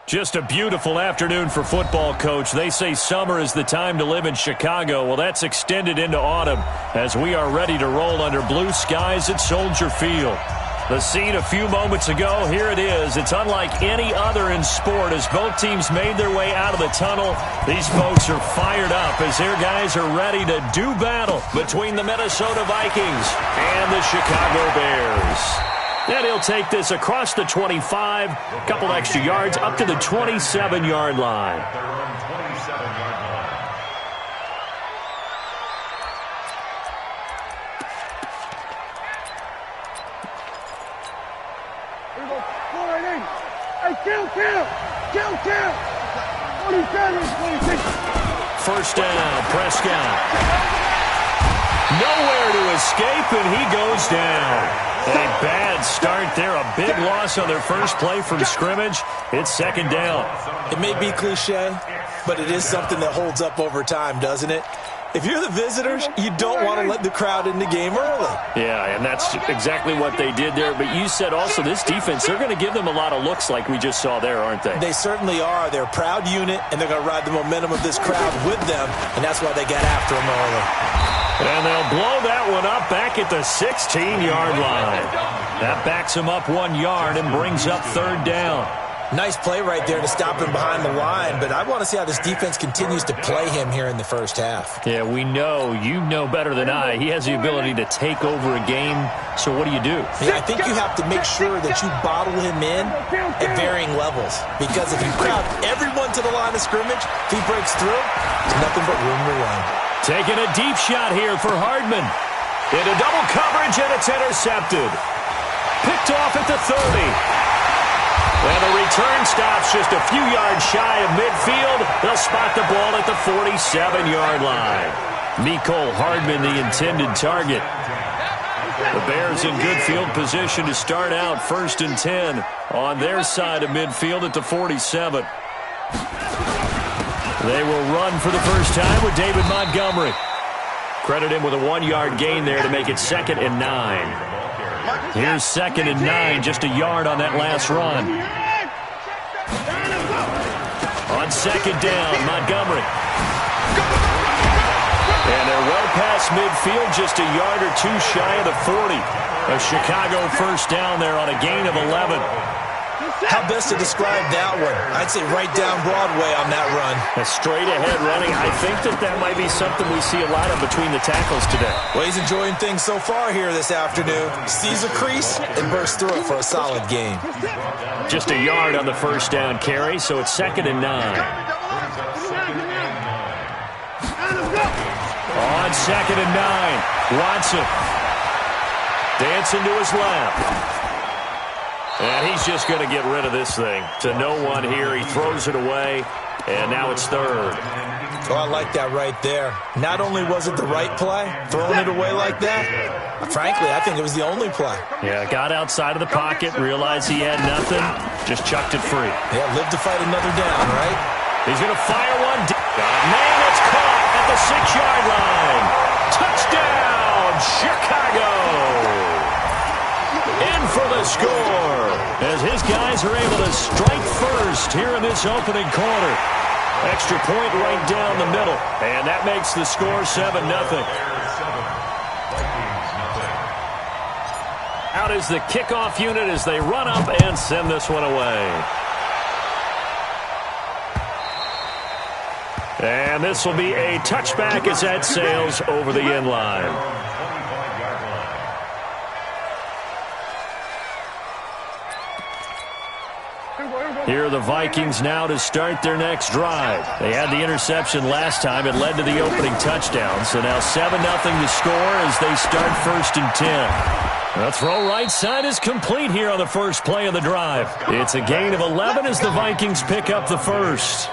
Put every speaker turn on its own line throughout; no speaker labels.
Just a beautiful afternoon for football, Coach. They say summer is the time to live in Chicago. Well, that's extended into autumn as we are ready to roll under blue skies at Soldier Field. The scene a few moments ago, here it is. It's unlike any other in sport as both teams made their way out of the tunnel. These folks are fired up as their guys are ready to do battle between the Minnesota Vikings and the Chicago Bears. And he'll take this across the 25, a couple extra yards, up to the 27-yard line. First down, Prescott. Nowhere to escape, and he goes down. A bad start there, a big loss on their first play from scrimmage. It's second down.
It may be cliche, but it is something that holds up over time, doesn't it? If you're the visitors, you don't want to let the crowd in the game early.
Yeah, and that's exactly what they did there. But you said also this defense, they're going to give them a lot of looks like we just saw there, aren't they?
They certainly are. They're a proud unit, and they're going to ride the momentum of this crowd with them, and that's why they got after them early.
And they'll blow that one up back at the 16-yard line. That backs him up 1 yard and brings up third down.
Nice play right there to stop him behind the line, but I want to see how this defense continues to play him here in the first half.
Yeah, we know. You know better than I. He has the ability to take over a game, so what do?
Yeah, I think you have to make sure that you bottle him in at varying levels, because if you crowd everyone to the line of scrimmage, if he breaks through, there's nothing but room to run.
Taking a deep shot here for Hardman. Into double coverage, and it's intercepted. Picked off at the 30. And the return stops just a few yards shy of midfield. They'll spot the ball at the 47-yard line. Mecole Hardman, the intended target. The Bears in good field position to start out 1st and 10 on their side of midfield at the 47. They will run for the first time with David Montgomery. Credit him with a 1-yard gain there to make it 2nd and 9. Here's 2nd and 9, just a yard on that last run. On 2nd down, Montgomery. And they're well past midfield, just a yard or two shy of the 40. A Chicago first down there on a gain of 11.
How best to describe that one? I'd say right down Broadway on that run.
A straight-ahead running. I think that might be something we see a lot of between the tackles today.
Well, he's enjoying things so far here this afternoon. Sees a crease and bursts through it for a solid gain.
Just a yard on the first down carry, so it's 2nd and 9. On 2nd and 9, Watson dancing to his left. And he's just going to get rid of this thing. To no one here. He throws it away, and now it's 3rd.
Oh, I like that right there. Not only was it the right play, throwing it away like that, frankly, I think it was the only play.
Yeah, got outside of the pocket, realized he had nothing, just chucked it free.
Yeah, live to fight another down, right?
He's going to fire one. Man, it's caught at the 6-yard line. Touchdown, Chicago. In for the score as his guys are able to strike first here in this opening quarter. Extra point right down the middle, and that makes the score 7-0. Out is the kickoff unit as they run up and send this one away. And this will be a touchback as that sails over the end line. Here are the Vikings now to start their next drive. They had the interception last time. It led to the opening touchdown. So now 7-0 to score as they start 1st and 10. The throw right side is complete here on the first play of the drive. It's a gain of 11 as the Vikings pick up the first.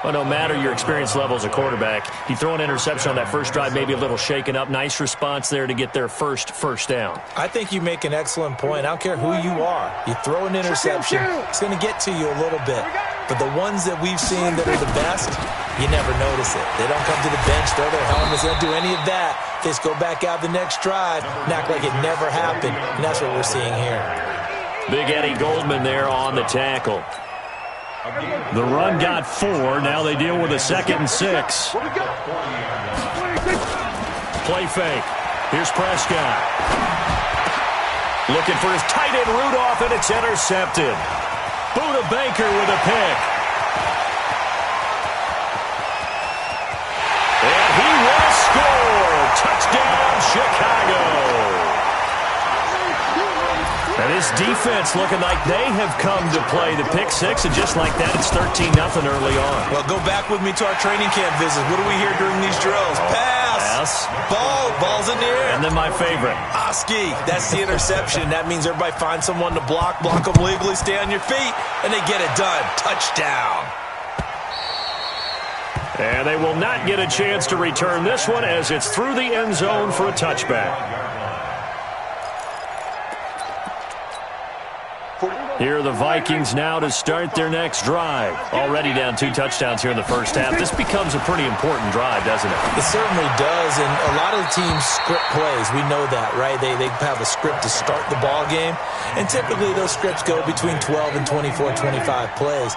Well, no matter your experience level as a quarterback, you throw an interception on that first drive, maybe a little shaken up. Nice response there to get their first down.
I think you make an excellent point. I don't care who you are. You throw an interception, it's going to get to you a little bit. But the ones that we've seen that are the best, you never notice it. They don't come to the bench, throw their helmets, they don't do any of that. They just go back out the next drive and act like it never happened. And that's what we're seeing here.
Big Eddie Goldman there on the tackle. The run got 4. Now they deal with a 2nd and 6. Play fake. Here's Prescott. Looking for his tight end Rudolph, and it's intercepted. Buda Baker with a pick. And he will score. Touchdown, Chicago. And this defense looking like they have come to play the pick 6, and just like that, it's 13-0 early on.
Well, go back with me to our training camp visits. What do we hear during these drills? Pass. Ball's in the air.
And then my favorite.
Oski. That's the interception. That means everybody finds someone to block them legally, stay on your feet, and they get it done. Touchdown.
And they will not get a chance to return this one as it's through the end zone for a touchback. Here are the Vikings now to start their next drive. Already down 2 touchdowns here in the first half. This becomes a pretty important drive, doesn't it?
It certainly does, and a lot of the teams script plays. We know that, right? They have a script to start the ball game, and typically those scripts go between 12 and 24, 25 plays.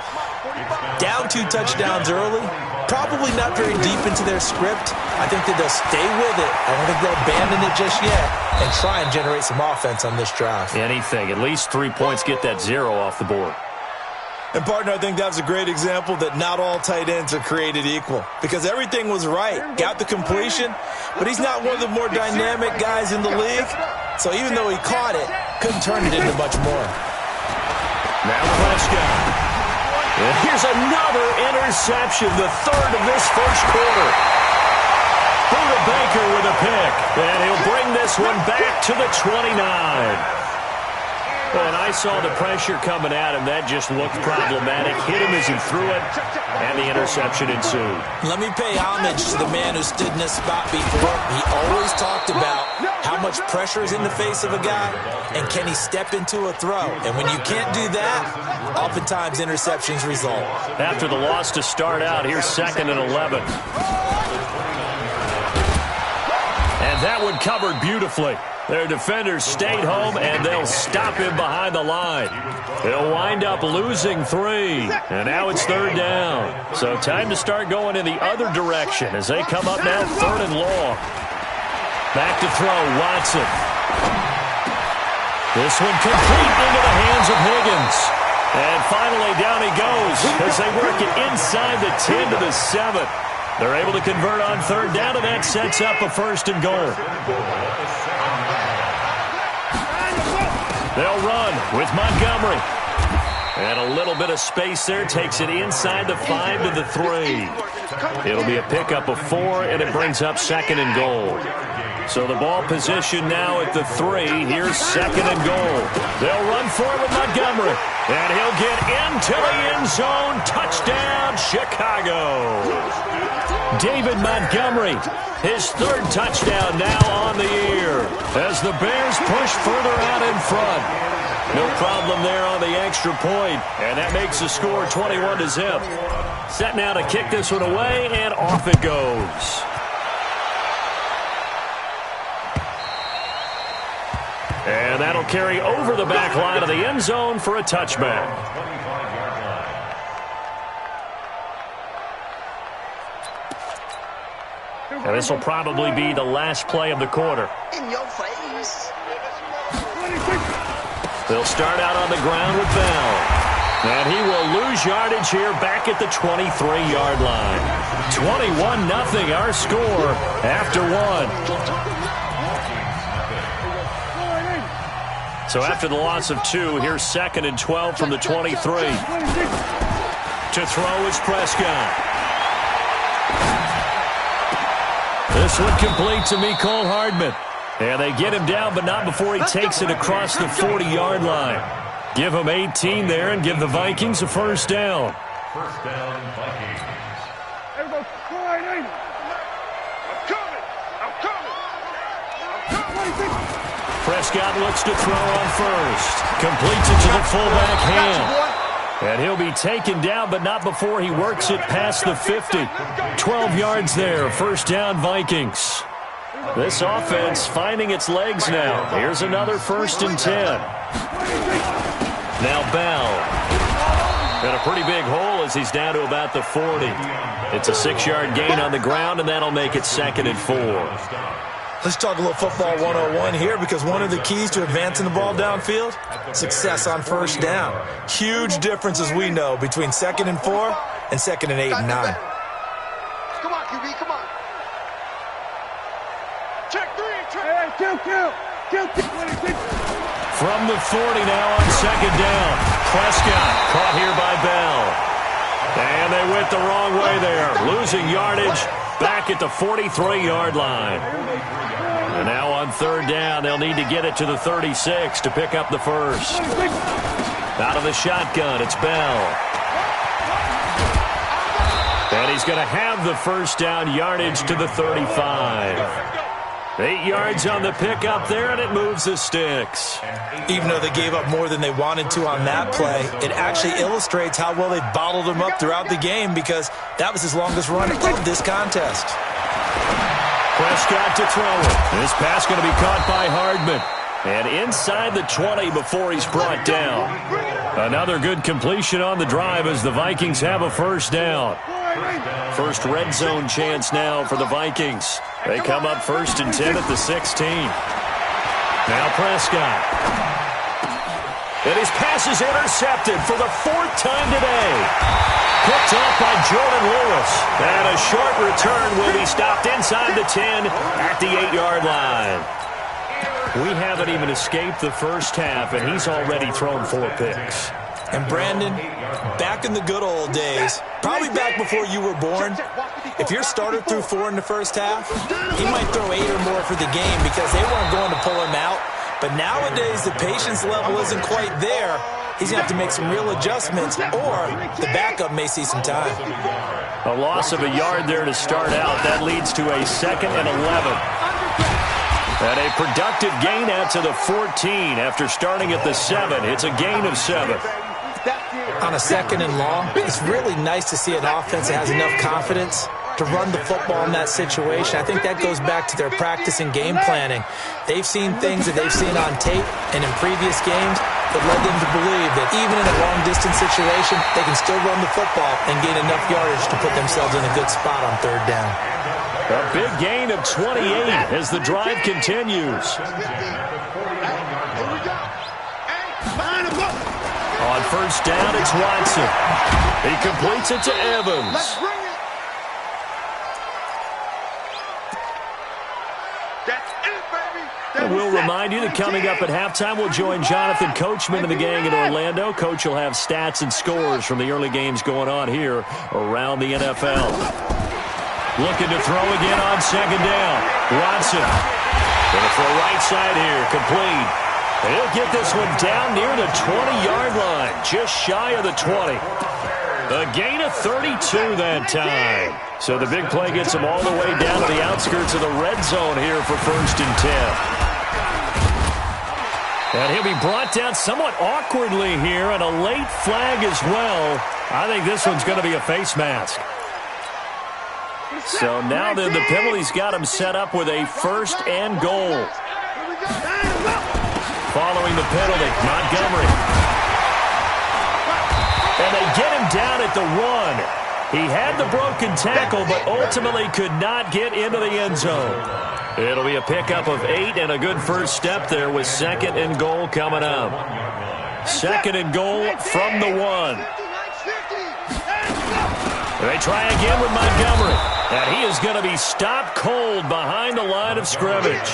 Down 2 touchdowns early, probably not very deep into their script. I think that they'll stay with it. I don't think they'll abandon it just yet and try and generate some offense on this drive.
Anything. At least 3 points, get that 0 off the board.
And, partner, I think that was a great example that not all tight ends are created equal because everything was right. Got the completion, but he's not one of the more dynamic guys in the league. So even though he caught it, couldn't turn it into much more.
Now Prescott. And here's another interception, the 3rd of this first quarter. Buda Baker with a pick, and he'll bring this one back to the 29. Well, and I saw the pressure coming at him. That just looked problematic. Hit him as he threw it, and the interception ensued.
Let me pay homage to the man who stood in this spot before. He always talked about how much pressure is in the face of a guy, and can he step into a throw. And when you can't do that, oftentimes interceptions result.
After the loss to start out, here's 2nd and 11. And that one covered beautifully. Their defenders stayed home, and they'll stop him behind the line. They'll wind up losing 3, and now it's 3rd down. So time to start going in the other direction as they come up now 3rd and long. Back to throw, Watson. This one complete into the hands of Higgins. And finally down he goes as they work it inside the 10 to the 7. They're able to convert on 3rd down, and that sets up a 1st and goal. They'll run with Montgomery. And a little bit of space there takes it inside the 5 to the 3. It'll be a pickup of 4, and it brings up 2nd and goal. So the ball position now at the 3. Here's 2nd and goal. They'll run for it with Montgomery. And he'll get into the end zone. Touchdown, Chicago. David Montgomery, his 3rd touchdown now on the year as the Bears push further out in front. No problem there on the extra point, and that makes the score 21-0. Set now to kick this one away, and off it goes. And that'll carry over the back line of the end zone for a touchback. And this will probably be the last play of the quarter.
In your face.
They'll start out on the ground with Bell. And he will lose yardage here back at the 23-yard line. 21-0 our score after 1. So after the loss of 2, here's 2nd and 12 from the 23. To throw is Prescott. This one complete to Mecole Hardman. And they get him down, but not before he takes it across the 40-yard line. Give him 18 there and give the Vikings a 1st down.
First down, Vikings.
Everybody, quiet in. I'm coming.
Prescott looks to throw on 1st. Completes it to the fullback hand. And he'll be taken down, but not before he works it past the 50. 12 yards there, 1st down Vikings. This offense finding its legs now. Here's another 1st and 10. Now Bell. And a pretty big hole as he's down to about the 40. It's a 6-yard gain on the ground, and that'll make it 2nd and 4.
Let's talk a little football 101 here, because one of the keys to advancing the ball downfield, success on first down. Huge difference, as we know, between 2nd and 4 and 2nd and 8 and 9.
Come on, QB, come on. Check 3, check. Kill.
From the 40 now on 2nd down. Prescott caught here by Bell. And they went the wrong way there, losing yardage back at the 43-yard line. And now on 3rd down, they'll need to get it to the 36 to pick up the first. Out of the shotgun, it's Bell. And he's going to have the first down, yardage to the 35. 8 yards on the pickup there, and it moves the sticks.
Even though they gave up more than they wanted to on that play, it actually illustrates how well they bottled him up throughout the game, because that was his longest run of this contest.
Prescott to throw it. This pass going to be caught by Hardman. And inside the 20 before he's brought down. Another good completion on the drive as the Vikings have a first down. First red zone chance now for the Vikings. They come up 1st and 10 at the 16. Now Prescott. And his pass is intercepted for the 4th time today. Picked off by Jordan Lewis. And a short return will be stopped inside the 10 at the 8-yard line. We haven't even escaped the first half, and he's already thrown 4 picks.
And Brandon, back in the good old days, probably back before you were born, if your starter threw 4 in the first half, he might throw 8 or more for the game because they weren't going to pull him out. But nowadays, the patience level isn't quite there. He's going to have to make some real adjustments, or the backup may see some time.
A loss of a yard there to start out. That leads to a 2nd and 11. And a productive gain out to the 14 after starting at the 7. It's a gain of 7.
On a 2nd and long, it's really nice to see an offense that has enough confidence to run the football in that situation. I think that goes back to their practice and game planning. They've seen things that they've seen on tape and in previous games that led them to believe that even in a long-distance situation, they can still run the football and gain enough yardage to put themselves in a good spot on 3rd down.
A big gain of 28 as the drive continues. On 1st down, it's Watson. He completes it to Evans. And we'll remind you that coming up at halftime, we'll join Jonathan Coachman and the gang in Orlando. Coach will have stats and scores from the early games going on here around the NFL. Looking to throw again on 2nd down. Watson. Going to throw right side here. Complete. He'll get this one down near the 20-yard line. Just shy of the 20. A gain of 32 that time. So the big play gets him all the way down to the outskirts of the red zone here for 1st and 10. And he'll be brought down somewhat awkwardly here, and a late flag as well. I think this one's going to be a face mask. So now then, the penalty's got him set up with a 1st and goal. Following the penalty, Montgomery. And they get him down at the 1. He had the broken tackle, but ultimately could not get into the end zone. It'll be a pickup of 8 and a good first step there with 2nd and goal coming up. 2nd and goal from the 1. They try again with Montgomery. And he is going to be stopped cold behind the line of scrimmage.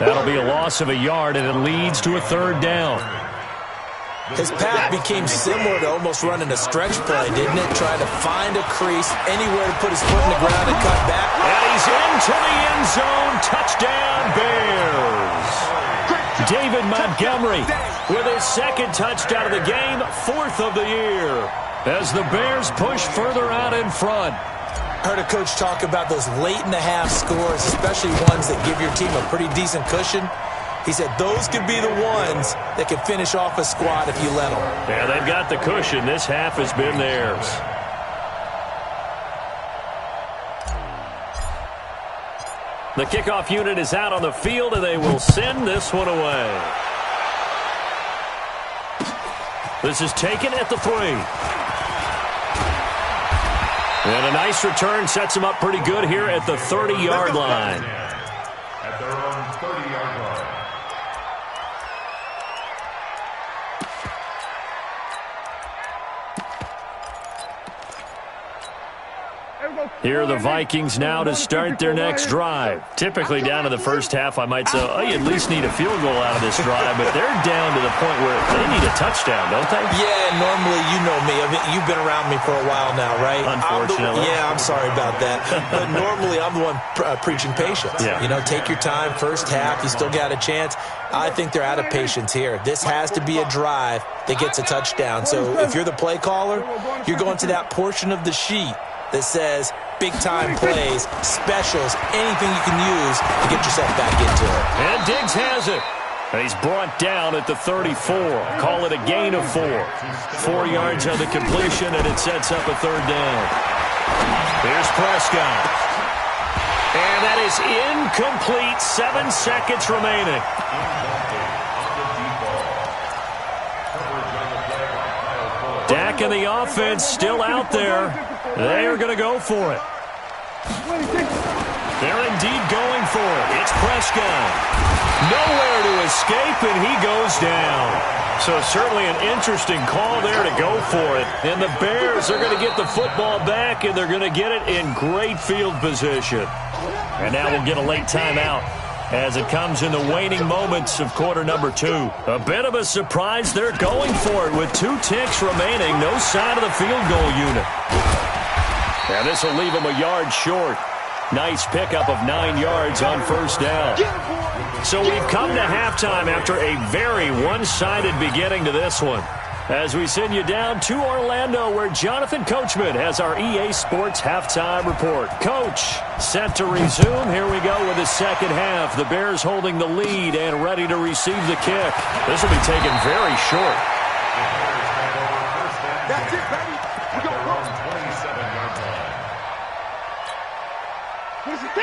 That'll be a loss of a yard, and it leads to a 3rd down.
His path became similar to almost running a stretch play, didn't it? Trying to find a crease, anywhere to put his foot in the ground and cut back.
And he's into the end zone. Touchdown, Bears. David Montgomery with his 2nd touchdown of the game, 4th of the year, as the Bears push further out in front.
Heard a coach talk about those late-in-the-half scores, especially ones that give your team a pretty decent cushion. He said those could be the ones that can finish off a squad if you let them.
Yeah, they've got the cushion. This half has been theirs. The kickoff unit is out on the field, and they will send this one away. This is taken at the 3. And a nice return sets them up pretty good here at the 30-yard line.
At their own 30-yard line.
Here are the Vikings now to start their next drive. Typically down to the first half, I might say, oh, you at least need a field goal out of this drive, but they're down to the point where they need a touchdown, don't they?
Yeah, normally, you know me. I mean, you've been around me for a while now, right?
Unfortunately.
I'm sorry about that. But normally, I'm the one preaching patience.
Yeah.
You know, take your time, first half, you still got a chance. I think they're out of patience here. This has to be a drive that gets a touchdown. So if you're the play caller, you're going to that portion of the sheet that says big-time plays, specials, anything you can use to get yourself back into it.
And Diggs has it. And he's brought down at the 34. Call it a gain of 4. 4 yards on the completion, and it sets up a third down. Here's Prescott. And that is incomplete. 7 seconds remaining. Dak and the offense still out there. They are going to go for it. They're indeed going for it. It's Prescott. Nowhere to escape, and he goes down. So certainly an interesting call there to go for it. And the Bears are going to get the football back, and they're going to get it in great field position. And now we'll get a late timeout as it comes in the waning moments of quarter number 2. A bit of a surprise. They're going for it with 2 ticks remaining. No sign of the field goal unit. And this will leave them a yard short. Nice pickup of 9 yards on first down. So we've come to halftime after a very one-sided beginning to this one. As we send you down to Orlando, where Jonathan Coachman has our EA Sports halftime report. Coach, set to resume. Here we go with the second half. The Bears holding the lead and ready to receive the kick. This will be taken very short.
That's it, baby. We go close.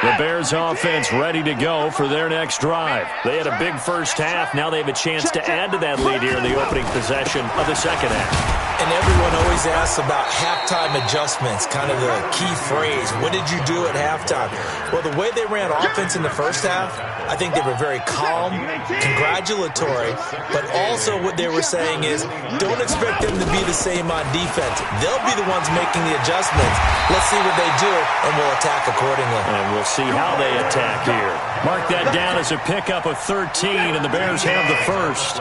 The Bears offense ready to go for their next drive. They had a big first half. Now they have a chance to add to that lead here in the opening possession of the second half.
And everyone always asks about halftime adjustments, kind of the key phrase. What did you do at halftime? Well, the way they ran offense in the first half, I think they were very calm, congratulatory, but also what they were saying is don't expect them to be the same on defense. They'll be the ones making the adjustments. Let's see what they do, and we'll attack accordingly.
And we'll see how they attack here. Mark that down as a pickup of 13, and the Bears have the first.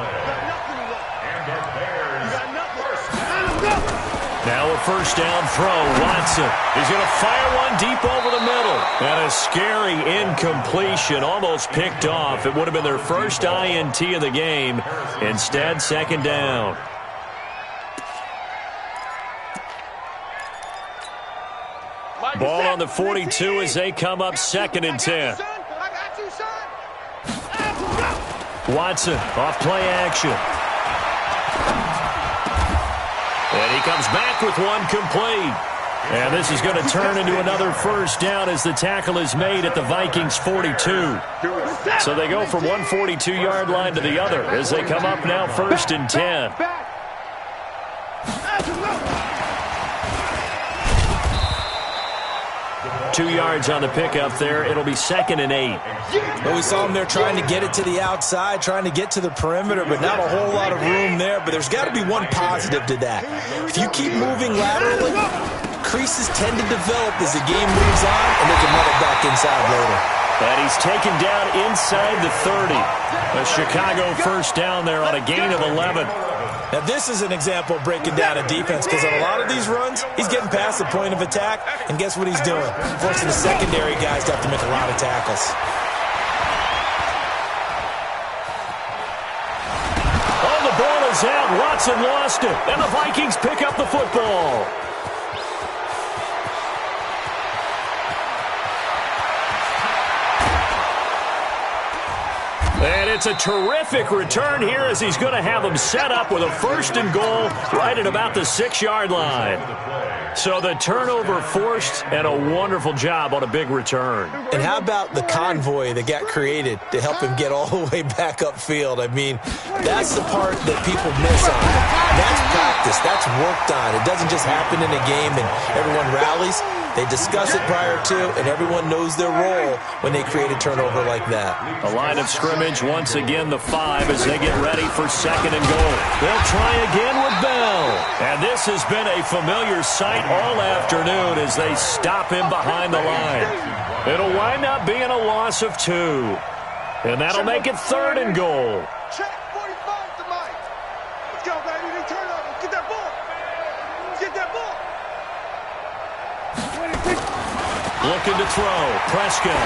Now a first down throw. Watson. He's going to fire one deep over the middle. And a scary incompletion, almost picked off. It would have been their first INT of the game. Instead, second down. Ball on the 42 as they come up 2nd and 10. Watson off play action. And he comes back with one complete. And this is going to turn into another first down as the tackle is made at the Vikings 42. So they go from one 42-yard line to the other as they come up now 1st and 10. 2 yards on the pickup there. It'll be 2nd and 8.
Well, we saw them there trying to get it to the outside, trying to get to the perimeter, but not a whole lot of room there. But there's got to be one positive to that. If you keep moving laterally, creases tend to develop as the game moves on, and they can run it back inside later.
And he's taken down inside the 30. A Chicago first down there on a gain of 11.
Now, this is an example of breaking down a defense, because on a lot of these runs, he's getting past the point of attack, and guess what he's doing? Forcing the secondary guys to have to make a lot of tackles.
Oh, the ball is out. Watson lost it, and the Vikings pick up the football. And it's a terrific return here as he's going to have them set up with a 1st and goal right at about the 6-yard line. So the turnover forced, and a wonderful job on a big return.
And how about the convoy that got created to help him get all the way back upfield? I mean, that's the part that people miss on. That's practice. That's worked on. It doesn't just happen in a game and everyone rallies. They discuss it prior to, and everyone knows their role when they create a turnover like that.
A line of scrimmage, once again the 5 as they get ready for second and goal. They'll try again with Bell. And this has been a familiar sight all afternoon as they stop him behind the line. It'll wind up being a loss of 2. And that'll make it third and goal.
Check 45 to Mike. Let's go, baby. They turn over. Get that ball. Get that ball.
Looking to throw. Prescott.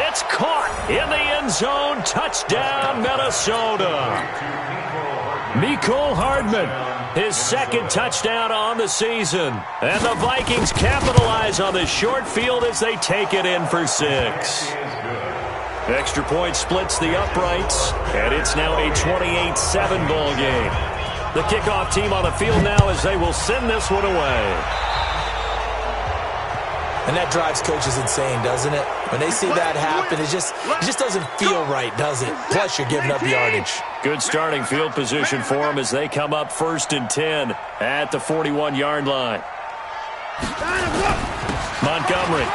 It's caught in the end zone. Touchdown, Minnesota. Mecole Hardman, his second touchdown on the season. And the Vikings capitalize on this short field as they take it in for 6. Extra point splits the uprights, and it's now a 28-7 ball game. The kickoff team on the field now as they will send this one away.
And that drives coaches insane, doesn't it? When they see that happen, it just doesn't feel right, does it? Plus, you're giving up yardage.
Good starting field position for them as they come up 1st and 10 at the 41-yard line. Montgomery.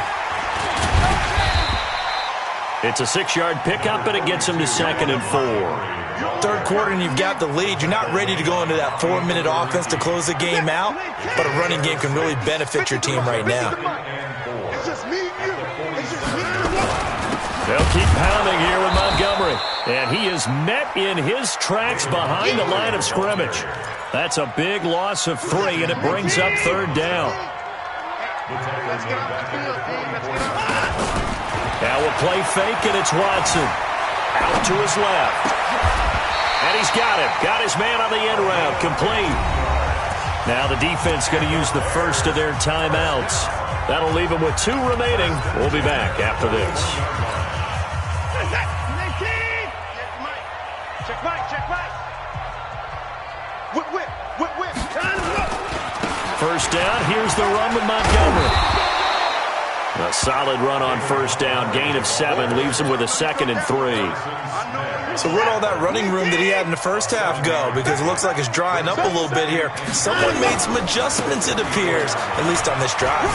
It's a 6-yard pickup, and it gets them to 2nd and 4.
Third quarter, and you've got the lead. You're not ready to go into that 4-minute offense to close the game out, but a running game can really benefit your team right now.
They'll keep pounding here with Montgomery. And he is met in his tracks behind the line of scrimmage. That's a big loss of 3, and it brings up 3rd down. Now we'll play fake, and it's Watson. Out to his left. And he's got him. Got his man on the end route. Complete. Now the defense going to use the first of their timeouts. That'll leave them with 2 remaining. We'll be back after this.
Check Mike. Whip.
First down. Here's the run with Montgomery. A solid run on first down. Gain of 7 leaves him with a 2nd and 3.
So where'd all that running room that he had in the first half go? Because it looks like it's drying up a little bit here. Someone made some adjustments, it appears, at least on this drive.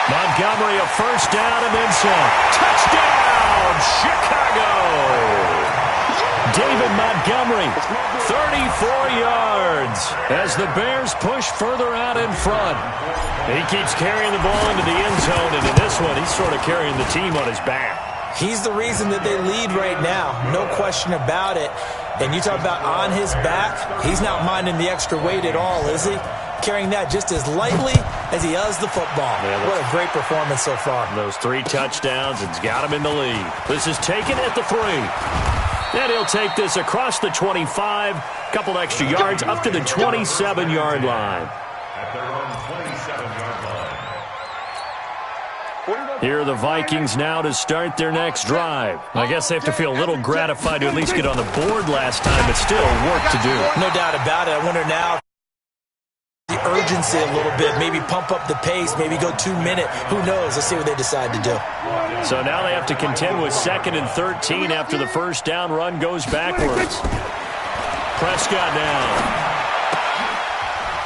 Montgomery, a first down and then some. Touchdown, Chicago! David Montgomery, 34 yards as the Bears push further out in front. He keeps carrying the ball into the end zone, and in this one, he's sort of carrying the team on his back.
He's the reason that they lead right now, no question about it. And you talk about on his back, he's not minding the extra weight at all, is he? Carrying that just as lightly as he does the football. Yeah, what a great performance so far.
Those 3 touchdowns, it's got him in the lead. This is taken at the 3. And he'll take this across the 25, couple extra yards up to the 27-yard line.
At their own 27-yard line.
Here are the Vikings now to start their next drive. I guess they have to feel a little gratified to at least get on the board last time, but still work to do.
No doubt about it. I wonder now the urgency a little bit, maybe pump up the pace, maybe go 2-minute. Who knows? Let's see what they decide to do.
So now they have to contend with 2nd and 13 after the first down run goes backwards. Prescott now.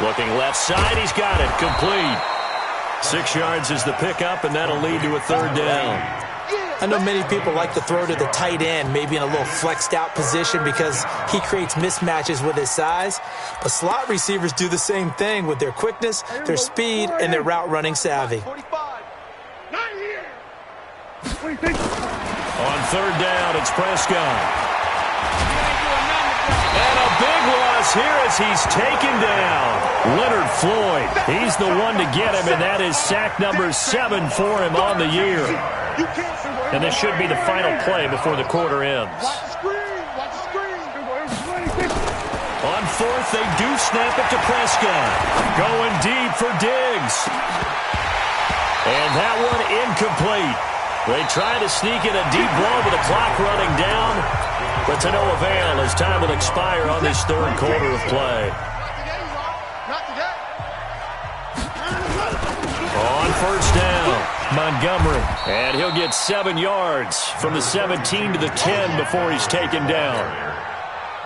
Looking left side, he's got it. Complete. 6 yards is the pickup, and that'll lead to a 3rd down.
I know many people like to throw to the tight end, maybe in a little flexed out position because he creates mismatches with his size. But slot receivers do the same thing with their quickness, their speed, and their route running savvy.
On 3rd down, it's Prescott. And a big loss here as he's taken down. Leonard Floyd, he's the one to get him, and that is sack number 7 for him on the year. And this should be the final play before the quarter ends. On 4th, they do snap it to Prescott. Going deep for Diggs. And that one incomplete. They try to sneak in a deep ball with the clock running down, but to no avail as time will expire on this 3rd quarter of play. On first down, Montgomery, and he'll get 7 yards from the 17 to the 10 before he's taken down.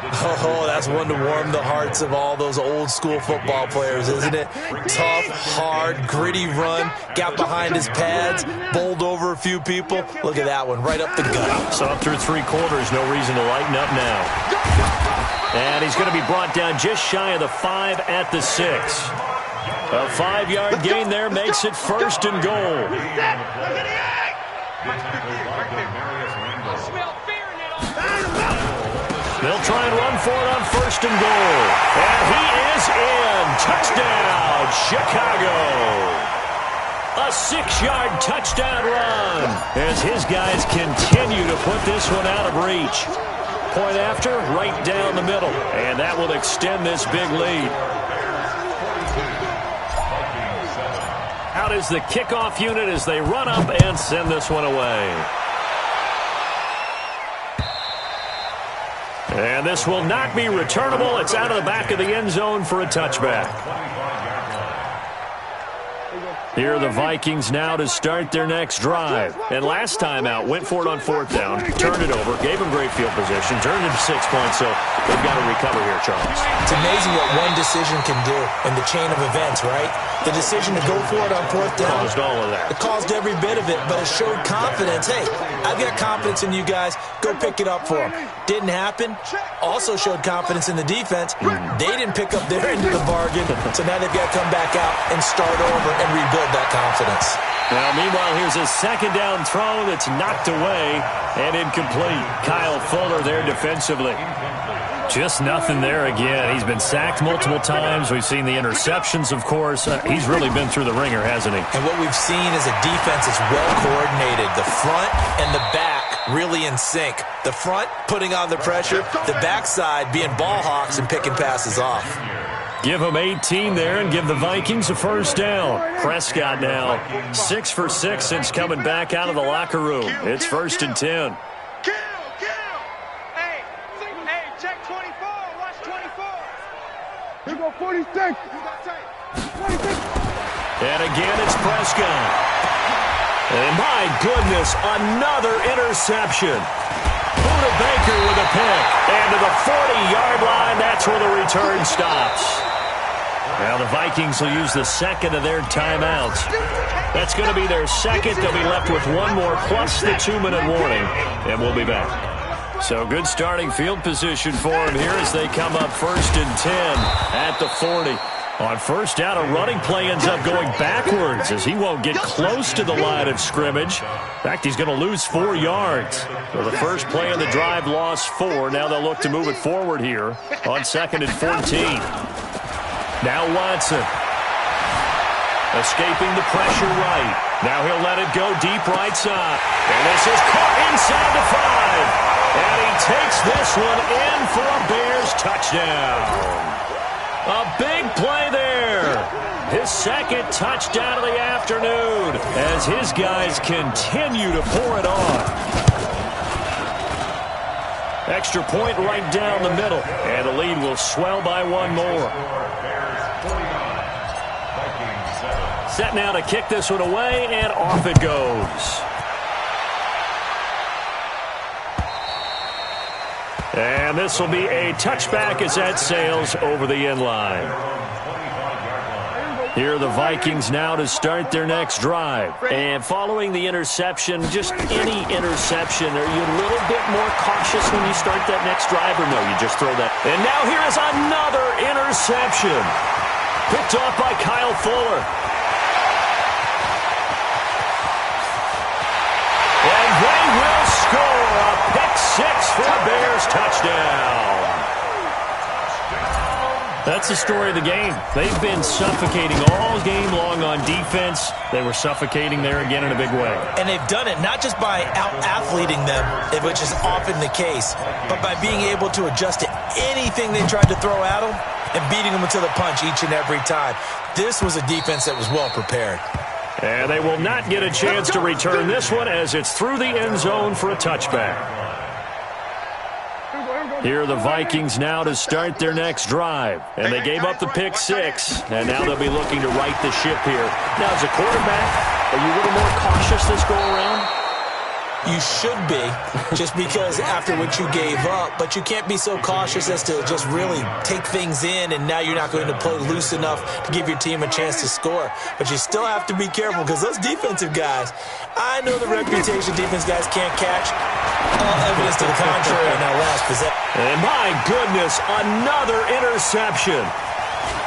Oh, that's one to warm the hearts of all those old-school football players, isn't it? Tough, hard, gritty run, got behind his pads, bowled over a few people. Look at that one, right up the gut.
So up through 3 quarters, no reason to lighten up now. And he's going to be brought down just shy of the 5 at the 6. A 5-yard gain there makes it 1st and goal. They'll try and run for it on 1st and goal. And he is in. Touchdown, Chicago. A 6-yard touchdown run as his guys continue to put this one out of reach. Point after, right down the middle. And that will extend this big lead. Out is the kickoff unit as they run up and send this one away. And this will not be returnable. It's out of the back of the end zone for a touchback. Here are the Vikings now to start their next drive. And last time out, went for it on 4th down, turned it over, gave them great field position, turned it to 6 points, so they've got to recover here, Charles.
It's amazing what one decision can do in the chain of events, right? The decision to go for it on 4th down.
Caused all of that.
It caused every bit of it, but it showed confidence. Hey, I've got confidence in you guys. Go pick it up for them. Didn't happen. Also showed confidence in the defense. They didn't pick up their end of the bargain, so now they've got to come back out and start over and rebuild that confidence.
Now, meanwhile, here's a 2nd down throw that's knocked away and incomplete. Kyle Fuller there defensively. Just nothing there again. He's been sacked multiple times. We've seen the interceptions, of course. He's really been through the ringer, hasn't he?
And what we've seen is a defense that's well coordinated. The front and the back really in sync. The front putting on the pressure, the backside being ball hawks and picking passes off.
Give them 18 there and give the Vikings a 1st down. Prescott now 6 for 6 since coming back out of the locker room. It's 1st and 10.
Here go 46. 46.
And again, it's Prescott. And my goodness, another interception. Buda Baker with a pick. And to the 40-yard line, that's where the return stops. Now the Vikings will use the 2nd of their timeouts. That's going to be their 2nd. They'll be left with 1 more plus the 2-minute warning. And we'll be back. So good starting field position for him here as they come up 1st and 10 at the 40. On 1st down, a running play ends up going backwards as he won't get close to the line of scrimmage. In fact, he's going to lose 4 yards. So the first play of the drive lost 4. Now they'll look to move it forward here on 2nd and 14. Now Watson. Escaping the pressure right. Now he'll let it go deep right side. And this is caught inside the 5. And he takes this one in for a Bears touchdown. A big play there. His 2nd touchdown of the afternoon as his guys continue to pour it on. Extra point right down the middle. And the lead will swell by 1 more. Set now to kick this one away, and off it goes. And this will be a touchback as that sails over the end line. Here are the Vikings now to start their next drive. And following the interception, just any interception, are you a little bit more cautious when you start that next drive, or no, you just throw that? And now here is another interception. Picked off by Kyle Fuller. And they will score a pick 6 for a Bears touchdown. That's the story of the game. They've been suffocating all game long on defense. They were suffocating there again in a big way.
And they've done it not just by out-athleting them, which is often the case, but by being able to adjust to anything they tried to throw at them and beating them to the punch each and every time. This was a defense that was well prepared.
And they will not get a chance to return this one as it's through the end zone for a touchback. Here are the Vikings now to start their next drive. And they gave up the pick 6, and now they'll be looking to right the ship here. Now, as a quarterback, are you a little more cautious this go around?
You should be, just because after what you gave up, but you can't be so cautious as to just really take things in, and now you're not going to play loose enough to give your team a chance to score. But you still have to be careful, because those defensive guys, I know the reputation defense guys can't catch. All evidence to the contrary in that last possession.
And my goodness, another interception.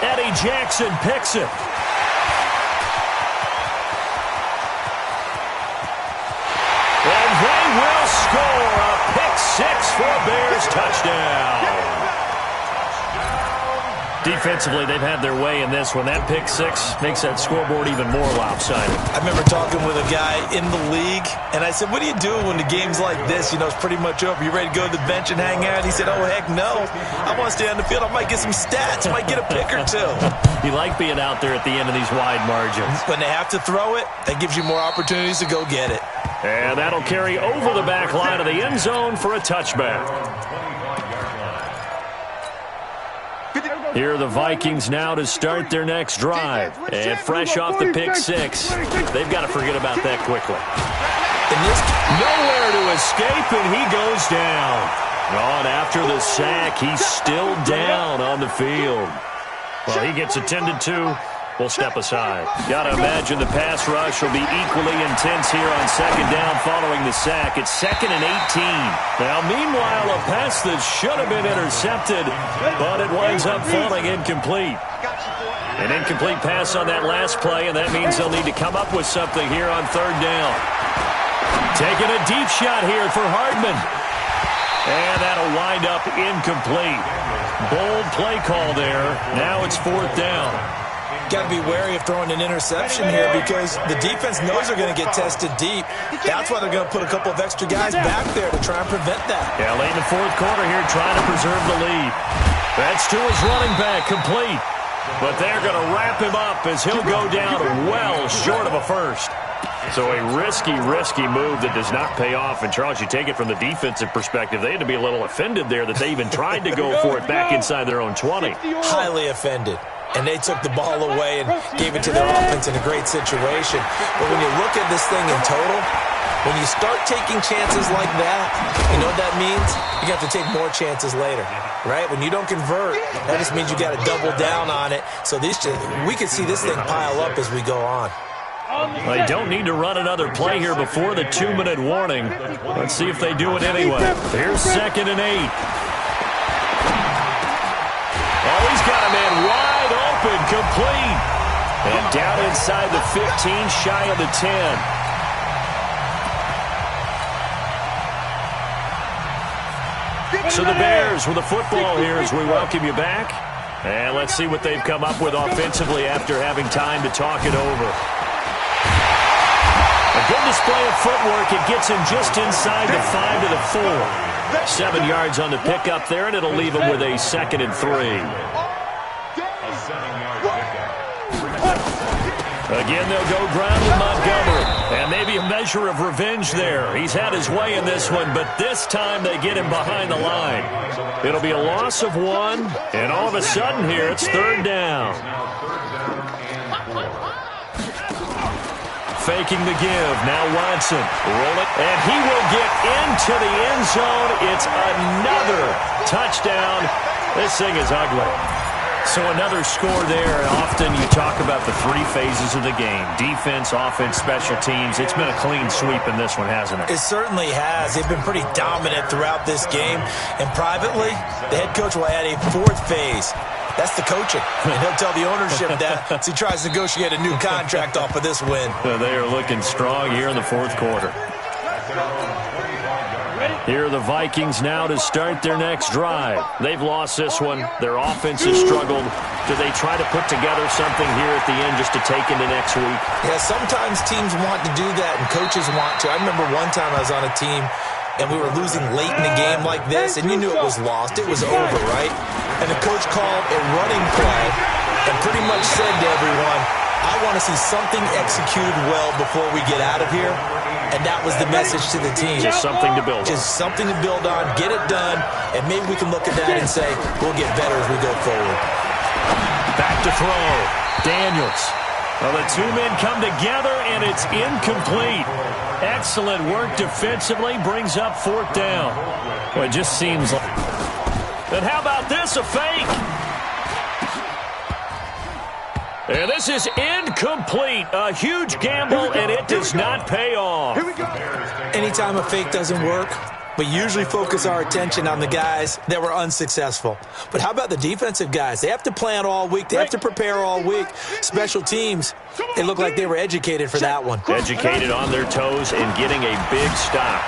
Eddie Jackson picks it. And they will score a pick six for a Bears touchdown. Defensively, they've had their way in this one. That pick six makes that scoreboard even more lopsided.
I remember talking with a guy in the league, and I said, what do you do when the game's like this? You know, it's pretty much over. You ready to go to the bench and hang out? He said, oh, heck no. I want to stay on the field. I might get some stats. I might get a pick or two.
You like being out there at the end of these wide margins.
When they have to throw it, that gives you more opportunities to go get it.
And that'll carry over the back line of the end zone for a touchback. Here are the Vikings now to start their next drive. And fresh off the pick six, they've got to forget about that quickly. Nowhere to escape, and he goes down. On after the sack, he's still down on the field. Well, he gets attended to. We'll step aside. Got to imagine the pass rush will be equally intense here on second down following the sack. It's 2nd and 18. Now, meanwhile, a pass that should have been intercepted, but it winds up falling incomplete. An incomplete pass on that last play, and that means they'll need to come up with something here on third down. Taking a deep shot here for Hardman. And that'll wind up incomplete. Bold play call there. Now it's fourth down.
Got to be wary of throwing an interception here because the defense knows they're going to get tested deep. That's why they're going to put a couple of extra guys back there to try and prevent that.
Yeah, late in the fourth quarter here trying to preserve the lead. That's to his running back, complete. But they're going to wrap him up as he'll go down well short of a first. So a risky move that does not pay off. And, Charles, you take it from the defensive perspective. They had to be a little offended there that they even tried to go for it back inside their own 20.
Highly offended. And they took the ball away and gave it to their offense in a great situation. But when you look at this thing in total, when you start taking chances like that, you know what that means? You have to take more chances later, right? When you don't convert, that just means you got to double down on it. So we could see this thing pile up as we go on.
Well, they don't need to run another play here before the 2-minute warning. Let's see if they do it anyway. Here's 2nd and 8. Oh, he's got a man wide open, complete. And down inside the 15, shy of the 10. So the Bears with the football here as we welcome you back. And let's see what they've come up with offensively after having time to talk it over. A good display of footwork. It gets him just inside the 5 to the 4. 7 yards on the pickup there, and it'll leave him with a 2nd and 3. Again, they'll go ground with Montgomery. And maybe a measure of revenge there. He's had his way in this one, but this time they get him behind the line. It'll be a loss of 1, and all of a sudden here, it's third down. Faking the give. Now Watson. Roll it. And he will get into the end zone. It's another touchdown. This thing is ugly. So another score there. Often you talk about the 3 phases of the game. Defense, offense, special teams. It's been a clean sweep in this one, hasn't it?
It certainly has. They've been pretty dominant throughout this game. And privately, the head coach will add a 4th phase. That's the coaching. And he'll tell the ownership that as he tries to negotiate a new contract off of this win.
They are looking strong here in the fourth quarter. Here are the Vikings now to start their next drive. They've lost this one. Their offense has struggled. Do they try to put together something here at the end just to take into next week?
Yeah, sometimes teams want to do that and coaches want to. I remember one time I was on a team and we were losing late in the game like this, and you knew it was lost. It was over, right? And the coach called a running play and pretty much said to everyone, I want to see something executed well before we get out of here. And that was the message to the team.
Just something to build on.
Just something to build on, get it done, and maybe we can look at that and say, we'll get better as we go forward.
Back to throw. Daniels. Well, the 2 men come together, and it's incomplete. Excellent work defensively, brings up 4th down. Well, it just seems like... And how about this, a fake? And this is incomplete. A huge gamble, and it does not pay off.
Here we go.
Anytime a fake doesn't work, we usually focus our attention on the guys that were unsuccessful. But how about the defensive guys? They have to plan all week. They have to prepare all week. Special teams, they look like they were educated for that one.
Educated on their toes and getting a big stop.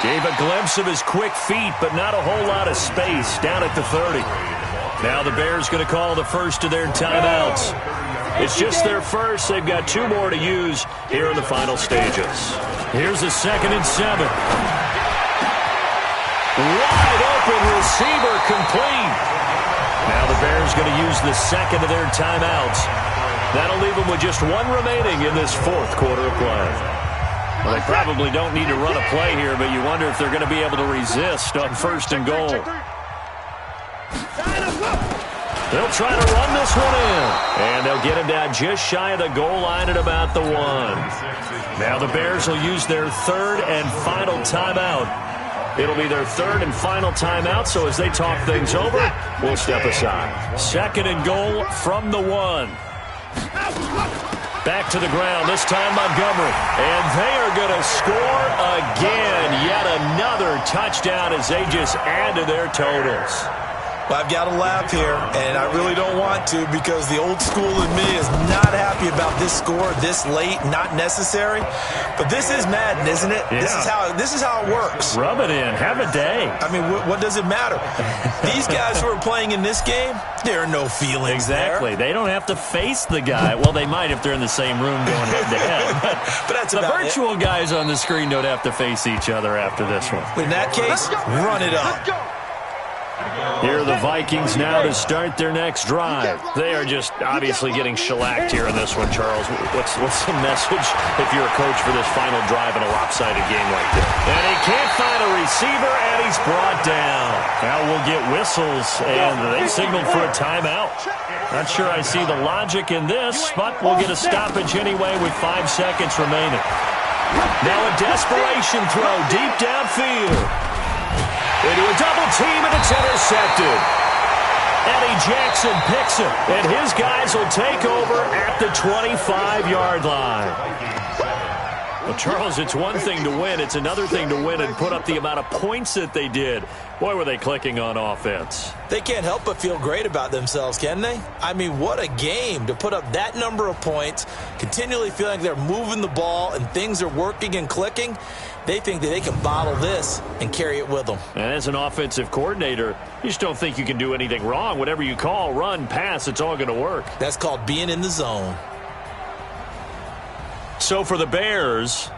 Gave a glimpse of his quick feet, but not a whole lot of space down at the 30. Now the Bears going to call the first of their timeouts. It's just their first. They've got 2 more to use here in the final stages. Here's a 2nd and 7. Wide open receiver complete. Now the Bears going to use the 2nd of their timeouts. That'll leave them with just 1 remaining in this 4th quarter of play. Well, they probably don't need to run a play here, but you wonder if they're going to be able to resist on 1st and goal. They'll try to run this one in. And they'll get him down just shy of the goal line at about the 1. Now the Bears will use their 3rd and final timeout. It'll be their 3rd and final timeout, so as they talk things over, we'll step aside. 2nd and goal from the 1. Back to the ground, this time Montgomery. And they are going to score again. Yet another touchdown as they just add to their totals.
Well, I've got to laugh here, and I really don't want to because the old school in me is not happy about this score this late, not necessary. But this is Madden, isn't it?
Yeah.
This is how it works.
Rub it in. Have a day.
I mean, what does it matter? These guys who are playing in this game, there are no feelings
Exactly.
there.
They don't have to face the guy. Well, they might if they're in the same room going head-to-head.
But that's
the
about
virtual guys on the screen don't have to face each other after this one.
In that case, run it up.
Here are the Vikings now to start their next drive. They are just obviously getting shellacked here in this one, Charles. What's the message if you're a coach for this final drive in a lopsided game like this? And he can't find a receiver, and he's brought down. Now we'll get whistles, and they signaled for a timeout. Not sure I see the logic in this, but we'll get a stoppage anyway with 5 seconds remaining. Now a desperation throw deep downfield. Into a double team, and it's intercepted. Eddie Jackson picks it, and his guys will take over at the 25-yard line. Well, Charles, it's one thing to win. It's another thing to win and put up the amount of points that they did. Boy, were they clicking on offense.
They can't help but feel great about themselves, can they? I mean, what a game to put up that number of points, continually feeling like they're moving the ball and things are working and clicking. They think that they can bottle this and carry it with them.
And as an offensive coordinator, you just don't think you can do anything wrong. Whatever you call, run, pass, it's all going to work.
That's called being in the zone.
So for the Bears,